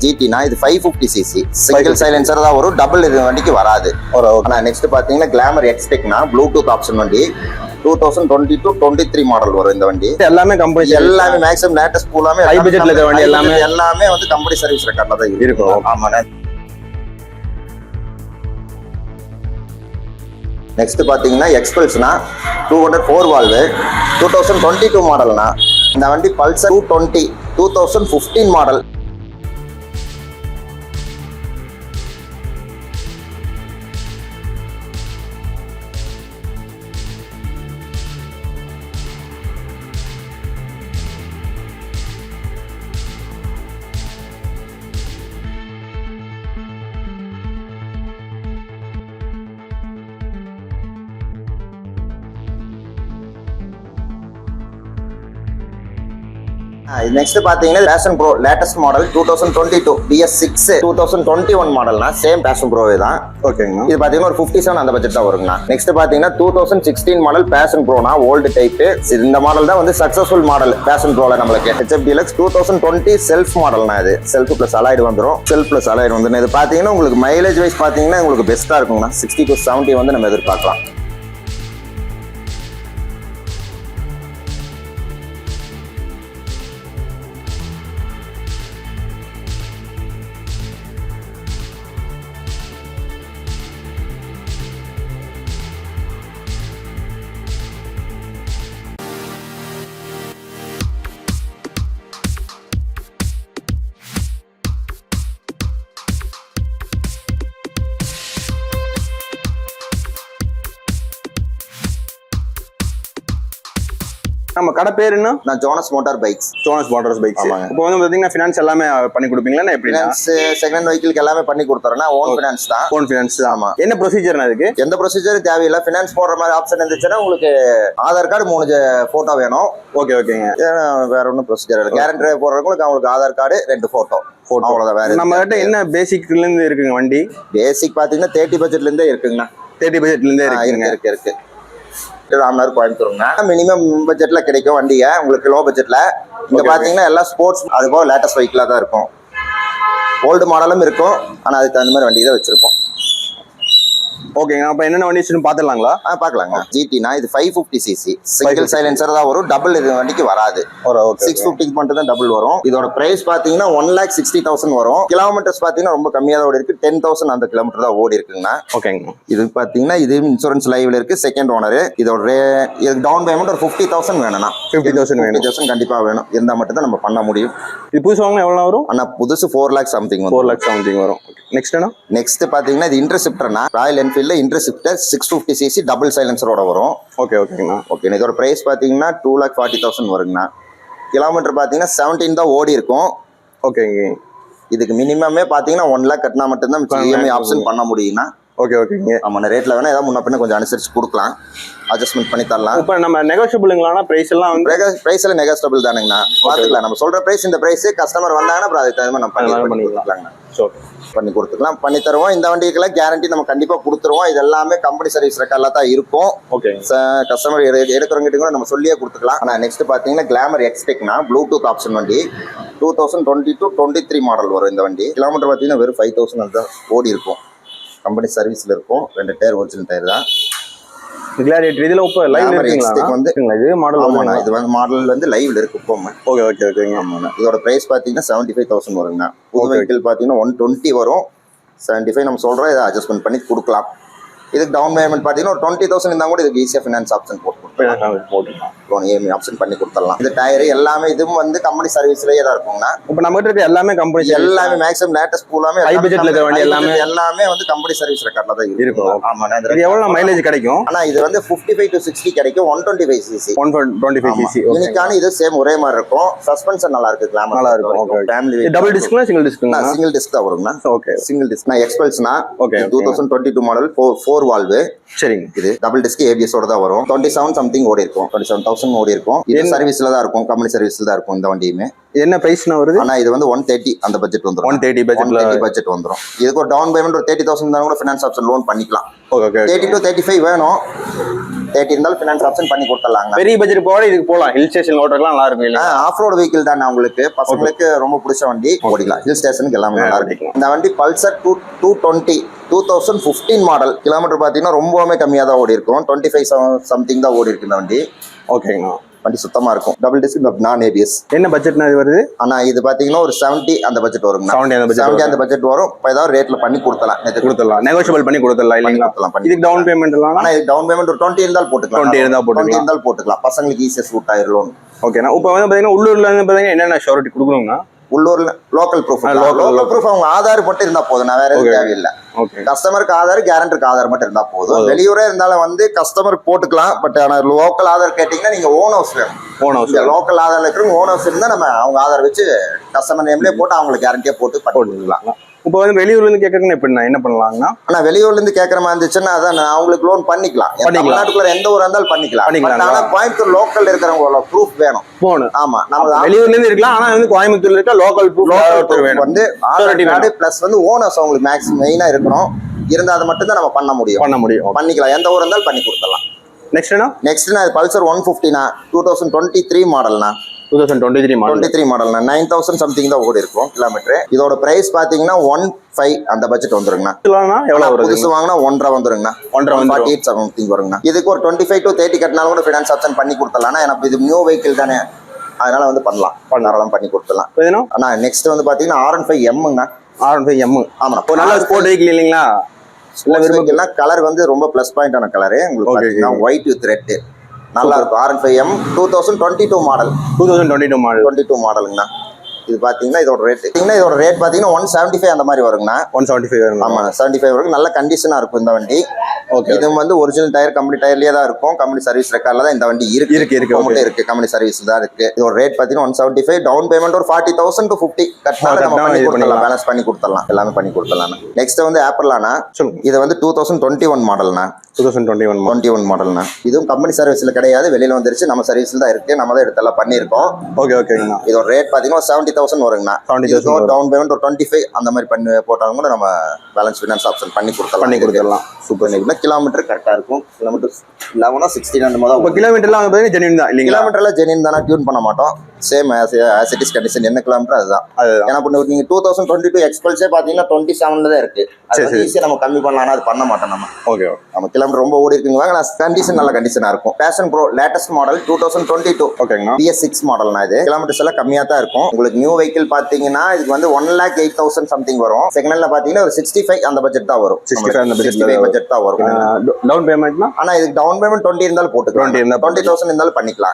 ஜிடினா இது 550cc single silencer தான் வரும், டபுள் இது வண்டிக்கு வராது. ஆனா நெக்ஸ்ட் பாத்தீங்கன்னா கிளாமர் எக்ஸ்டெக்னா ப்ளூடூத் ஆப்ஷன் வண்டி 2022-23 மாடல் வரும் இந்த வண்டி. எல்லாமே கம்பெனி, எல்லாமே மேக்ஸிமம் லேட்டஸ்ட் எல்லாமே ஹை பட்ஜெட்ல இருக்க வண்டி எல்லாமே வந்து கம்பெனி சர்வீஸ் ரெக்கார்ட்ல தான் இருக்கும். ஆமாண்ணே. நெக்ஸ்ட் பாத்தீங்கன்னா எக்ஸ்பல்ஸ்னா 204 வால்வு 2022 மாடல்னா இந்த வண்டி பல்சர் 220 2015 மாடல். நெக்ஸ்ட் பாத்தீங்கன்னா Passion Pro latest model 2022 BS6 2021 மாடல்னா சேம் பேஷன் ப்ரோவே தான். ஓகேங்க. இது பாத்தீங்கன்னா ஒரு 57 அந்த பட்ஜெட் தான் வருங்கண்ணா. நெக்ஸ்ட் பாத்தீங்கன்னா 2016 மாடல் பேஷன் ப்ரோனா ஓல்டு டைப். இந்த மாடல் தான் வந்து சக்சஸ்ஃபுல் மாடல் பேஷன் ப்ரோல நம்மளுக்கு. HF Deluxe 2020 செல்ஃப் மாடல்னா இது செல்ஃப் பிளஸ் அலாய்டு வந்துடும். செல்ஃப் பிளஸ் அலாய்டு வந்து இது பாத்தீங்கன்னா உங்களுக்கு மைலேஜ் வைஸ் பாத்தீங்கன்னா உங்களுக்கு பெஸ்டா இருக்குங்கண்ணா. 60 to 70 வந்து நம்ம எதிர்பார்க்கலாம். நம்ம கடை பேர் என்ன? நான் Jones motor bikes. Jones motors bikes. இப்போ வந்து பாத்தீங்கன்னா ஃபினான்ஸ் எல்லாமே பண்ணி கொடுப்பீங்களா? எப்படி? ஃபினான்ஸ் செகண்ட் வெஹிக்கிள்க்கு எல்லாமே பண்ணி கொடுத்துறேன்னா ஓன் ஃபினான்ஸ் தான். Own finance. ஆமா. என்ன ப்ரொசீஜர் அதுக்கு? எந்த ப்ரொசீஜரும் தேவையில்லை. ஃபினான்ஸ் போடுற மாதிரி ஆப்ஷன் இருந்துச்சுன்னா உங்களுக்கு ஆதார் கார்டு 3 போட்டோ வேணும். ஓகே ஓகேங்க. வேற ஒன்றும் ப்ரொசீஜர் இல்லை. கேரண்டர் போடுறவங்களுக்கு அவங்களுக்கு ஆதார் கார்டு 2 போட்டோ அவ்வளவுதான். வேற நம்ம கிட்ட என்ன பேசிக்ல இருந்து இருக்குங்க வண்டி? பேசிக் பாத்தீங்கன்னா 30 பட்ஜெட்ல இருந்தே இருக்குங்கண்ணா. 30 பட்ஜெட்ல இருந்தே இருக்கு. ராம்நாத் கோயம்புத்தூருங்க. மினிமம் பட்ஜெட்ல கிடைக்கும் வண்டியை உங்களுக்கு லோ பட்ஜெட்ல. இங்க பாத்தீங்கன்னா எல்லாம் ஸ்போர்ட்ஸ் அது போக லேட்டஸ்ட் வெஹிக்கிளா தான் இருக்கும். ஓல்டு மாடலும் இருக்கும், ஆனா அதுக்கு தகுந்த மாதிரி வண்டி தான் வச்சிருப்போம். ஓகேங்க. அப்ப என்னென்ன வண்டி பாத்துடலாங்களா? பாக்கலாங்க. ஜிடினா இது 550cc சிங்கிள் சைலன்சர் தான் வரும், டபுள் இது வண்டிக்கு வராது. 650 மட்டும் தான் டபுள் வரும். இதோட பிரைஸ் பாத்தீங்கன்னா 1,60,000 வரும். கிலோமீட்டர்ஸ் பாத்தீங்கன்னா ரொம்ப கம்மியா தான் ஓடி இருக்கு. 10,000 அந்த கிலோமீட்டர் தான் ஓடி இருக்குங்கண்ணா. ஓகேங்க. இது பாத்தீங்கன்னா இது இன்சூரன்ஸ் லைவ்ல இருக்கு. Second owner. இதோட இதுக்கு டவுன் பேமெண்ட் ஒரு 50,000 வேணும்னா 50,000 கண்டிப்பா வேணும். இருந்தா மட்டும் தான் நம்ம பண்ண முடியும். இது புதுசு வாங்கினா எவ்வளவு வரும்? ஆனா புதுசு 4 lakh something 4 lakh something வரும். நெக்ஸ்ட் என்ன? நெக்ஸ்ட் பாத்தீங்கன்னா இது இன்டர்செப்டர்னா ராயல் என்ஃபீல்ட்ல இன்டர்செப்டர் 650cc டபுள் சைலன்சரோட வரும். ஓகே ஓகேங்கண்ணா. ஓகே. இதோட பிரைஸ் பாத்தீங்கன்னா 2,40,000 வருங்கண்ணா. கிலோமீட்டர் பாத்தீங்கன்னா 17 தான் ஓடி இருக்கும். ஓகேங்க. இதுக்கு மினிமமே பாத்தீங்கன்னா 1 lakh கட்டினா மட்டும்தான் இஎம்ஐ ஆப்ஷன் பண்ண முடியும்னா. ஓகே ஓகேங்க. ஆமாண்ணா. ரேட்ல வேணா ஏதாவது முன்ன பின்ன கொஞ்சம் அனுசரிச்சு கொடுக்கலாம், அட்ஜஸ்ட்மெண்ட் பண்ணி தரலாம். இப்போ நம்ம நெகோஷியபிளுங்களானா பிரைஸ் எல்லாம் வந்து பிரைஸ் எல்லாம் நெகோஷியபிள் தானுங்கண்ணா. பாத்துக்கலாம். நம்ம சொல்ற பிரைஸ் இந்த பிரைஸ் கஸ்டமர் வந்தாங்கன்னா அப்புறம் அதுக்கு தகுந்த நம்ம பண்ணி கொடுக்கலாங்கண்ணா. பண்ணி கொடுத்துக்கலாம், பண்ணி தருவோம். இந்த வண்டிக்கெல்லாம் கேரண்டி நம்ம கண்டிப்பா கொடுத்துருவோம். இது எல்லாமே கம்பெனி சர்வீஸ் ரெக்கார்ட்ல தான் இருக்கும். ஓகே. கஸ்டமர் எடுக்கிறவங்க நம்ம சொல்லியே கொடுத்துக்கலாம். ஆனா நெக்ஸ்ட் பாத்தீங்கன்னா கிளாமர் எக்ஸ்டெக்னா ப்ளூடூத் ஆப்ஷன் வண்டி 2022-23 மாடல் வரும் இந்த வண்டி. கிலோமீட்டர் பாத்தீங்கன்னா வெறும் 5,000 தான் ஓடி இருக்கும். கம்பெனி சர்வீஸ்ல இருக்கும். 2 டயர் ஒரிஜினல் டயர் தான். கிளாரிட்டி இதுல இப்ப லைவ்ல இருக்குங்களா? வந்து இது மாடல். ஆமாண்ணா. இது வந்து மாடல் வந்து லைவ்ல இருக்கு இப்போமே. ஓகே ஓகே ஓகேங்க. ஆமாண்ணா. இதோட பிரைஸ் பாத்தீங்கன்னா 75,000 வருங்கண்ணா. புது வெஹிக்கிள் பாத்தீங்கன்னா 120 வரும். 75 நம்ம சொல்றோம். இதை அட்ஜஸ்ட்மெண்ட் பண்ணி கொடுக்கலாம். இதுக்கு டவுன் பேமெண்ட் பாத்தீங்கன்னா ஒரு 20,000 இருந்தா கூட இதுக்கு ஈஸியா ஃபினான்ஸ் ஆப்ஷன் போட்டுக்கலாம். லோன் இஎம்ஐ ஆப்ஷன் பண்ணி கொடுத்துடலாம். இந்த டயர் எல்லாமே இதுவும் வந்து கம்பெனி சர்வீஸ்லயே தான் இருக்குங்கண்ணா. இப்போ நம்ம கிட்ட இருக்க எல்லாமே கம்பெனி, எல்லாமே மேக்ஸிமம் லேட்டஸ்ட் எல்லாமே ஹை பட்ஜெட்ல இருக்க வண்டி எல்லாமே வந்து கம்பெனி சர்வீஸ் ரெக்கார்ட்ல தான் இருக்கும். ஆமாண்ணா. இது எவ்வளவு மைலேஜ் கிடைக்கும்? ஆனா இது வந்து 55 to 60 கிடைக்கும். 125cc 125cc. இன்னைக்கான இது சேம் ஒரே மாதிரி இருக்கும். சஸ்பென்ஷன் நல்லா இருக்கு. கிளாமர் நல்லா இருக்கும். ஃபேமிலி டபுள் டிஸ்க்னா சிங்கிள் டிஸ்க்னா? சிங்கிள் டிஸ்க் தான் வரும்னா. ஓகே. Single disc. நான் எக்ஸ்பல்ஸ்னா. ஓகே. 2022 model 4 valve. சரிங்க. இது டபுள் டிஸ்க் ABS ஓட தான் வரும். 27 சம்திங் ஓடி இருக்கும். 27,000 ஓடி இருக்கும். இது சர்வீஸ்ல தான் இருக்கும். கம்பெனி சர்வீஸ்ல தான் இருக்கும் இந்த வண்டியுமே. என்ன பிரைஸ்னா வருது? ஆனா இது வந்து 130 அந்த பட்ஜெட் வந்துரும். 130 பட்ஜெட் வந்துரும். இதுக்கு ஒரு டவுன் பேமெண்ட் ஒரு 30,000 தான் கூட ஃபைனான்ஸ் ஆப்ஷன் லோன் பண்ணிக்கலாம். ஓகே. 30 to 35 வேணும். 30 இருந்தாலும் ஃபினான்ஸ் ஆப்ஷன் பண்ணி கொடுத்துடலாங்க. பெரிய பட்ஜெட் போக இதுக்கு போகலாம், ஹில் ஸ்டேஷன் ஓட்டுறதுலாம் நல்லா இருக்கும் இல்ல? ஆஃப் ரோடு வெஹிக்கிள் தானே உங்களுக்கு, பசங்களுக்கு ரொம்ப பிடிச்ச வண்டி, ஓடிக்கலாம். ஹில் ஸ்டேஷனுக்கு எல்லாமே நல்லா இருக்கும். இந்த வண்டி பல்சர் 220 2015 மாடல். கிலோமீட்டர் பார்த்தீங்கன்னா ரொம்பவுமே கம்மியாக தான் ஓடி இருக்கும், 25 சம்திங் தான் ஓடி இருக்கு இந்த வண்டி. ஓகேங்கண்ணா. வண்டி சுத்தமா இருக்கும், டபுள் டிஸ்க் நான் ஏபிஎஸ். என்ன பட்ஜெட்னா இது வருது? ஆனா இது பாத்தீங்கன்னா ஒரு 70 அந்த பட்ஜெட் வரும். 70 அந்த பட்ஜெட் வரும். இப்போ ஏதாவது ரேட்ல பண்ணி கொடுத்தலாம், நெகோஷியபிள் பண்ணி கொடுத்துடலாம் இல்லைங்களா? இதுக்கு டவுன் பேமெண்ட் எல்லாம்? ஆனா இது டவுன் பேமெண்ட் ஒரு 20 இருந்தால் போட்டுக்கலாம். 20 இருந்தால் போட்டுக்கலாம், பசங்களுக்கு ஈஸியா சூட் ஆயிரும். ஓகேண்ணா. இப்போ வந்து பாத்தீங்கன்னா உள்ளூர்ல இருந்து பாத்தீங்கன்னா என்னென்ன ஷூரிட்டி கொடுக்கணும்னா? உள்ளூர்ல லோக்கல் ப்ரூஃப், லோக்கல் ப்ரூஃப் அவங்க ஆதார் மட்டும் இருந்தா போதும், நான் வேற எதுவும் தேவையில்லை. கஸ்டமருக்கு ஆதார், கேரண்டருக்கு ஆதார் மட்டும் இருந்தா போதும். வெளியூரே இருந்தாலும் வந்து கஸ்டமருக்கு போட்டுக்கலாம். பட் ஆனா லோக்கல் ஆதார் கேட்டீங்கன்னா நீங்க ஓன் ஹவுஸ் வேணும். ஓன் ஹவுஸ் லோக்கல் ஆதார்ல இருக்கிறவங்க ஓன் ஹவுஸ் இருந்தா நம்ம அவங்க ஆதார் வச்சு கஸ்டமர் நேம்லயே போட்டு அவங்களுக்கு கேரண்டியா போட்டு போட்டுக்கலாம். இப்போ வந்து வெளியூர்ல இருந்து கேட்கறதுன்னு எப்படின்னா என்ன பண்ணலாம்னா? ஆனா வெளியூர்ல இருந்து கேட்கற மாதிரி இருந்துச்சுன்னா அதான் அவங்களுக்கு லோன் பண்ணிக்கலாம். தமிழ்நாட்டுக்குள்ள எந்த ஊரா இருந்தாலும் பண்ணிக்கலாம். ஆனா கோயம்புத்தூர் லோக்கல் இருக்கிறவங்களோட ப்ரூஃப் வேணும். ஆமா, நம்ம வெளியூர்ல இருந்து இருக்கலாம், ஆனா வந்து கோயம்புத்தூர்ல இருக்க லோக்கல் ப்ரூஃப் வேணும். வந்து ஆதார் கார்டு பிளஸ் வந்து ஓனர்ஸ் அவங்களுக்கு மேக்ஸிமம் மெயினா இருக்கணும். இருந்தா அதை மட்டும் தான் நம்ம பண்ண முடியும். பண்ணிக்கலாம், எந்த ஊர் இருந்தாலும் பண்ணி கொடுத்துடலாம். Next Pulsar 150 2023 மாடல்னா. 2023 மாடல்னா 9000 சம்திங் தான் ஓடி இருக்கும் கிலோமீட்டர். இதோட பிரைஸ் பாத்தீங்கன்னா 15 அந்த பட்ஜெட் வந்துருங்கண்ணா. எவ்வளவு வருது? புதுசு வாங்கினா 1.5 வந்துருங்கண்ணா. 1.48 சம்திங் வருங்கண்ணா. இதுக்கு ஒரு 25 to 30 கட்டினாலும் கூட ஃபினான்ஸ் ஆப்ஷன் பண்ணி கொடுத்துடலாம். எனக்கு இது நியூ வெஹிக்கிள் தானே, அதனால வந்து பண்ணலாம், பண்ணி கொடுத்துடலாம். ஆனா நெக்ஸ்ட் வந்து பாத்தீங்கன்னா R15M. R15M ஆமா, ஒரு நல்ல ஸ்போர்ட் வெஹிக்கிள் இல்லைங்களா? கலர் வந்து ரொம்ப பிளஸ் பாயிண்டான கலரு உங்களுக்கு, ஒயிட் வித் ரெட் நல்லா இருக்கும். R15M 2022 model. 2022 மாடலுங்கண்ணா. இது பாத்தீங்கன்னா இதோட ரேட் பாத்தீங்கன்னா 175 அந்த மாதிரி வருங்கண்ணா. 175 வரும். ஆமா, 75 வரும். நல்ல கண்டிஷனா இருக்கும் இந்த வண்டி. இது வந்து ஒரிஜினல் டயர், கம்பெனி டயர்லயே தான் இருக்கும். கம்பெனி சர்வீஸ் ரெக்கார்ட்ல தான் இந்த வண்டி இருக்கு. கம்பெனி சர்வீஸ் தான் இருக்கு. இதோட ரேட் பாத்தீங்கன்னா 175. டவுன் பேமெண்ட் ஒரு 40,000 to 50 கட்டினால நம்ம பண்ணி கொடுத்துடலாம், பேலன்ஸ் பண்ணி கொடுத்துடலாம், எல்லாமே பண்ணி கொடுத்துடலாம். நெக்ஸ்ட் வந்து ஆப்பிளானா, இது வந்து 2021 மாடல்னா. 2021 மாடல்னா. இதுவும் கம்பெனி சர்வீஸ்ல கிடையாது, வெளியில வந்துருச்சு. நம்ம சர்வீஸ்ல தான் இருக்கு, நம்ம தான் எடுத்தெல்லாம் பண்ணிருக்கோம். ஓகேங்கண்ணா. இதோட ரேட் பாத்தீங்கன்னா 70,000 வருங்கண்ணா. டவுன் பேமெண்ட் ஒரு 25 அந்த மாதிரி பண்ணி போட்டாலும் கூட நம்ம பேலன்ஸ் ஃபினான்ஸ் ஆப்ஷன் பண்ணி கொடுத்துடலாம். சூப்பர். கிலோமீட்டர் கரெக்டா இருக்கும். கிலோமீட்டர் 11 அந்த மாதிரி கிலோமீட்டர்லாம் ஜெனின் தான் இல்லைங்களா? கிலோமீட்டர்லாம் ஜெனின் தானே, டியூன் பண்ண மாட்டோம். Same as it is condition, என்ன கிலோமீட்டர் அதுதான். ஏன்னா நீங்க 2022 எக்ஸ்பல்ஸே பாத்தீங்கன்னா 27ல தான் இருக்கு. ஈஸியா நம்ம கம்மி பண்ணலாம், அது பண்ண மாட்டோம் நம்ம. நம்ம கிலோமீட்டர் ரொம்ப ஓடி இருக்குங்க. கண்டிஷன் நல்ல கண்டிஷனா இருக்கும். Passion Pro latest model 2022. ஓகேங்களா. PS6 மாடல்னா. இது கிலோமீட்டர்ஸ் எல்லாம் கம்மியா தான் இருக்கும். உங்களுக்கு நியூ வெஹிக்கிள் பாத்தீங்கன்னா இதுக்கு வந்து 1,08,000 சம்திங் வரும். செகண்ட்ல பாத்தீங்கன்னா ஒரு 65 அந்த பட்ஜெட் தான் வரும். 65 பட்ஜெட் தான் வரும். டவுன் பேமெண்ட்னா ஆனா இதுக்கு டவுன் பேமெண்ட் 20 இருந்தாலும் போட்டுக்கலாம், 20,000 இருந்தாலும் பண்ணிக்கலாம்.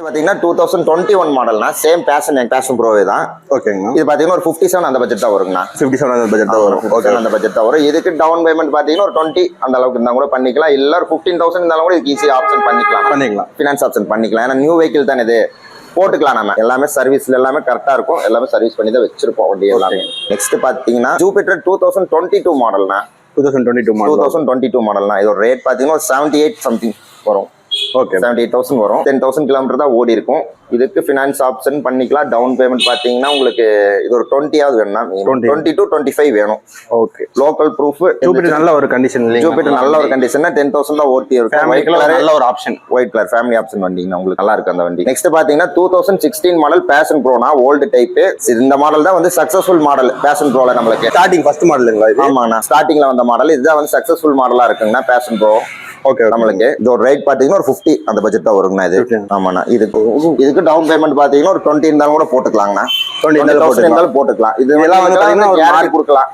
பாத்தீங்கன்னா 2021 மாடல்னா சேம் பேஷன் ப்ரோவே தான். ஓகேங்க. இது பாத்தீங்கன்னா ஒரு 57 அந்த பட்ஜெட் தான் வருங்கண்ணா. 57 அந்த பட்ஜெட் தான் வரும். ஓகே, அந்த பட்ஜெட் தான் வரும். இதுக்கு டவுன் பேமெண்ட் பாத்தீங்கன்னா ஒரு 20 அந்த அளவுக்கு இருந்தா கூட பண்ணிக்கலாம். இல்ல ஒரு 15,000 இருந்தாலும் கூட இதுக்கு ஈஸியா ஆப்ஷன் பண்ணிக்கலாம். ஃபினான்ஸ் ஆப்ஷன் பண்ணிக்கலாம். ஏன்னா நியூ வெஹிக்கிள் தானே இது, போட்டுக்கலாம். நம்ம எல்லாமே சர்வீஸ்ல எல்லாமே கரெக்டா இருக்கும். எல்லாமே சர்வீஸ் பண்ணி தான் வச்சிருப்போம் வண்டி எல்லாமே. நெக்ஸ்ட் பாத்தீங்கன்னா ஜூபிட்டர் 2022 மாடல்னா. 2022 மாடல்னா. இதோட ரேட் பாத்தீங்கன்னா 78 சம்திங் வரும். ஓகே, 78,000 வரும். 10,000 கிலோமீட்டர் தான் ஓடி இருக்கும். இதுக்கு ஃபினான்ஸ் ஆப்ஷன் பண்ணிக்கலாம். டவுன் பேமெண்ட் பாத்தீங்கன்னா உங்களுக்கு இது ஒரு 20 வேணும்னா 20 to 25 வேணும். Okay, local proof. ஜூபிட்டர் நல்ல ஒரு கண்டிஷன். ஜூபிட்டர் நல்ல ஒரு கண்டிஷன். 10,000 தான் ஓட்டி இருக்கு. நல்ல ஒரு option, white colour family option வண்டிங்கன்னா உங்களுக்கு நல்லா இருக்கு அந்த வண்டி. நெக்ஸ்ட் பாத்தீங்கன்னா 2016 மாடல் பேஷன் ப்ரோனா, ஓல்டு டைப். இந்த மாடல் தான் வந்து சக்சஸ்ஃபுல் மாடல் பேஷன் ப்ரோல நம்மளுக்கு ஸ்டார்டிங் ஃபர்ஸ்ட் மாடலுங்களா இது? ஆமாண்ணா, ஸ்டார்டிங்ல வந்த மாடல் இதுதான் வந்து சக்சஸ்ஃபுல் மாடலா இருக்குங்கண்ணா பேஷன் ப்ரோ. ஓகே, நம்மளுக்கு இதோட ரேட் பாத்தீங்கன்னா ஒரு 50 அந்த பட்ஜெட் தான் வருங்கண்ணா இது. ஆமாண்ணா. இதுக்கு டவுன் பேமெண்ட் பாத்தீங்கன்னா ஒரு 20 இருந்தாலும் கூட போட்டுக்கலாங்கண்ணா. 20,000 இருந்தாலும் போட்டுக்கலாம். இது எல்லாம் வந்து பாத்தீங்கன்னா ஒரு கேரண்டி கொடுக்கலாம்.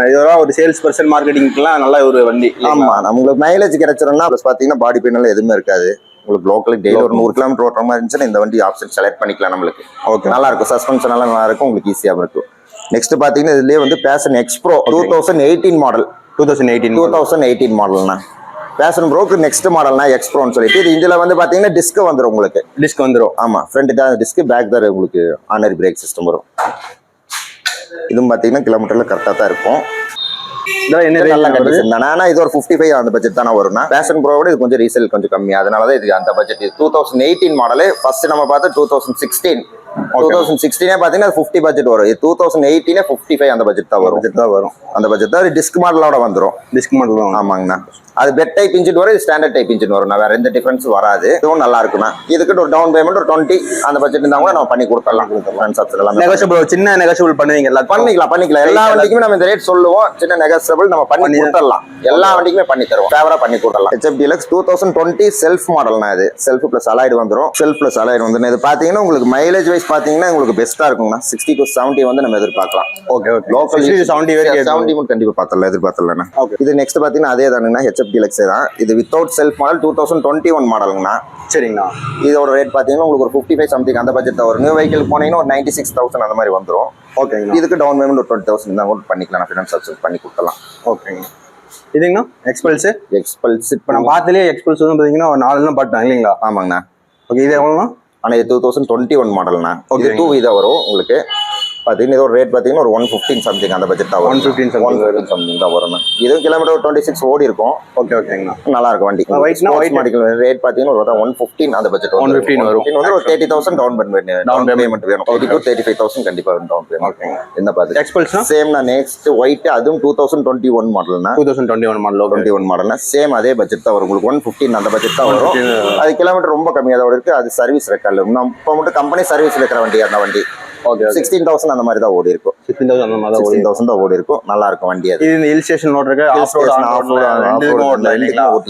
இதெல்லாம் ஒரு சேல்ஸ் பர்சன் மார்க்கெட்டிங்க்குலாம் நல்ல ஒரு வண்டி. ஆமா, உங்களுக்கு மைலேஜ் கிடைச்சிருந்தா ப்ளஸ் பாத்தீங்கன்னா பாடி பெயின் எல்லாம் எதுவுமே இருக்காது. உங்களுக்கு லோக்கலுக்கு டெய்லி ஒரு 100 கிலோமீட்டர் ஓட்டுற மாதிரி இருந்துச்சுன்னா இந்த வண்டி ஆப்ஷன் செலக்ட் பண்ணிக்கலாம் நம்மளுக்கு. ஓகே, நல்லா இருக்கும். சஸ்பென்ஷன் எல்லாம் நல்லா இருக்கும், உங்களுக்கு ஈஸியா இருக்கும். நெக்ஸ்ட் பாத்தீங்கன்னா இதுலயே வந்து பேஷன் எக்ஸ்ப்ரோ 2018 மாடல். 2018 மாடல்னா பேஷன் ப்ரோக்கு நெக்ஸ்ட் மாடல்னா எக்ஸ்ப்ரோன்னு சொல்லிட்டு. இது இதுல வந்து பாத்தீங்கன்னா டிஸ்க் வந்துடும் உங்களுக்கு. டிஸ்க் வந்துடும். ஆமா, ஃப்ரண்ட் தான் டிஸ்க், பேக் தான் உங்களுக்கு ஆர்டினரி பிரேக் சிஸ்டம் வரும். இதுவும் பாத்தீங்கன்னா கிலோமீட்டர்ல கரெக்டா தான் இருக்கும். ஆனா இது ஒரு 55 அந்த பட்ஜெட் தானே வரும்னா. பேஷன் ப்ரோவோட இது கொஞ்சம் ரீசேல் கொஞ்சம் கம்மி, அதனாலதான் இது அந்த பட்ஜெட். 2018 மாடலு. ஃபர்ஸ்ட் நம்ம பார்த்தா 2016 2016 பாத்தீங்கன்னா 50 பட்ஜெட் வரும். 2018 55 அந்த பட்ஜெட் தான் வரும். அந்த பட்ஜெட் தான் டிஸ்க் மாடலோட வந்துரும். டிஸ்க் மாடல் ஆமாங்கண்ணா. அது பெட் டைப் இன்ஜின் வரும், இது ஸ்டாண்டர்ட் டைப் இன்ஜின் வரும். வேற எந்த டிஃபரன்ஸ் வராது. இதுவும் நல்லா இருக்குண்ணா. இதுக்கு ஒரு டவுன் பேமெண்ட் ஒரு 20 அந்த பட்ஜெட் இருந்தா கூட நம்ம பண்ணி கொடுத்துடலாம். நெகோஷியபிள், சின்ன நெகோஷியபிள் பண்ணுவீங்க எல்லாம்? பண்ணிக்கலாம். எல்லா வண்டிக்குமே நம்ம இந்த ரேட் சொல்லுவோம். சின்ன நெகோஷியபிள் நம்ம பண்ணி கொடுத்துடலாம். எல்லா வண்டிக்குமே பண்ணி தருவோம். ஃபேவரா பண்ணி கொடுத்துடலாம். HF Deluxe 2020 செல்ஃப் மாடல்னா இது. செல்ஃப் பிளஸ் அலாய்டு வந்துரும். செல்ஃப் பிளஸ் அலாய்டு வந்துரும். இது பாத்தீங்கன்னா உங்களுக்கு மைலேஜ் வைஸ் பாத்தீங்கன்னா உங்களுக்கு பெஸ்டா இருக்கும்னா 60 to 70 வந்து நம்ம எதிர்பார்க்கலாம். ஓகே. லோக்கல் 70 வரைக்கும் 70 கண்டிப்பா பார்த்தலாம், எதிர்பார்த்தலாம். ஓகே. இது நெக்ஸ்ட் பாத்தீங்கன்னா அதே தானுங்கண்ணா, HF Deluxe தான். இது வித்தவுட் செல்ஃப் மாடல் 2021 மாடலுங்கண்ணா. சரிங்கண்ணா. இதோட ரேட் பாத்தீங்கன்னா உங்களுக்கு ஒரு 55 சம்திங் அந்த பட்ஜெட் தான் வரும். நியூ வெஹிக்கிள் போனீங்கன்னா ஒரு 96,000 அந்த மாதிரி வந்துரும். ஓகேங்கண்ணா. இதுக்கு டவுன் பேமெண்ட் ஒரு 20,000 தான் கூட பண்ணிக்கலாம். ஃபினான்ஸ் சப்சிடி பண்ணி கொடுக்கலாம். ஓகேங்க. இதுங்கண்ணா எக்ஸ்பல்ஸ். இப்போ நம்ம பார்த்தாலே எக்ஸ்பல்ஸ் வந்து பாத்தீங்கன்னா ஒரு 4 பட்டன் இல்லைங்களா? ஆமாங்கண்ணா. ஓகே. இது எவ்வளோண்ணா? ஆனால் இது 2021 மாடல்ண்ணா. இது 2 இதாக வரும் உங்களுக்கு. பார்த்தீங்கன்னா இதோட ரேட் பார்த்தீங்கன்னா ஒரு 115 சம்திங் அந்த பட்ஜெட் தான் வரும். 115 சம்திங் தான் வரும். இதுவும் கிலோமீட்டர் ஒரு 26 ஓடி இருக்கும். ஓகேங்கண்ணா. நல்லா இருக்கும் வண்டி. ஒயிட் மாடல் ரேட் பார்த்தீங்கன்னா ஒரு 115 அந்த பட்ஜெட் 115 வரும். வந்து ஒரு 30,000 டவுன் பேமெண்ட் வேணும். 30 to 35,000 கண்டிப்பாக டவுன் பேமெண்ட். ஓகேங்க. இந்த பார்த்து எக்ஸ்பல்ஸ் சேம்னா நெக்ஸ்ட் ஒயிட், அதுவும் 2021 மாடல்னா. 2021 மாடல். 21 மாடல்னா சேம் அதே பட்ஜெட் தான் வரும். உங்களுக்கு 115 அந்த பட்ஜெட் தான் வரும். அது கிலோமீட்டர் ரொம்ப கம்மியாக தான் இருக்கு. அது சர்வீஸ் ரெக்கார்ட்ல இப்போ மட்டும் கம்பெனி சர்வீஸ் இருக்கிற வண்டி அந்த வண்டி. ஓகே. 16,000 அந்த மாதிரி தான் ஓடி இருக்கும். 16,000 அந்த மாதிரி 16,000 தான் ஓடி இருக்கும். நல்லா இருக்கும் வண்டி. அது இது ஹில் ஸ்டேஷன் ஓடுறதுக்கு ஆஃப் ரோட்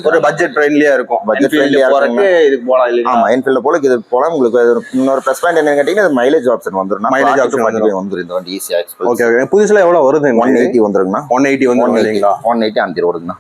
ஒரு பட்ஜெட் ஃப்ரெண்ட்லியா இருக்கும். பட்ஜெட் ஃப்ரெண்ட்லியா போறதுக்கு இதுக்கு போலாம் இல்லையா? ஆமா, என்ஃபீல்ட் போல இது போல. உங்களுக்கு இன்னொரு ப்ளஸ் பாயிண்ட் என்னன்னு கேட்டீங்கன்னா மைலேஜ் ஆப்ஷன் வந்துரும். மைலேஜ் ஆப்ஷன் வந்துரும் இந்த வண்டி ஈஸியா. ஓகே. புதுசுல எவ்வளவு வருது? 180 வந்துருங்கண்ணா. 180 வந்து 180 அந்த ரோடுங்கண்ணா.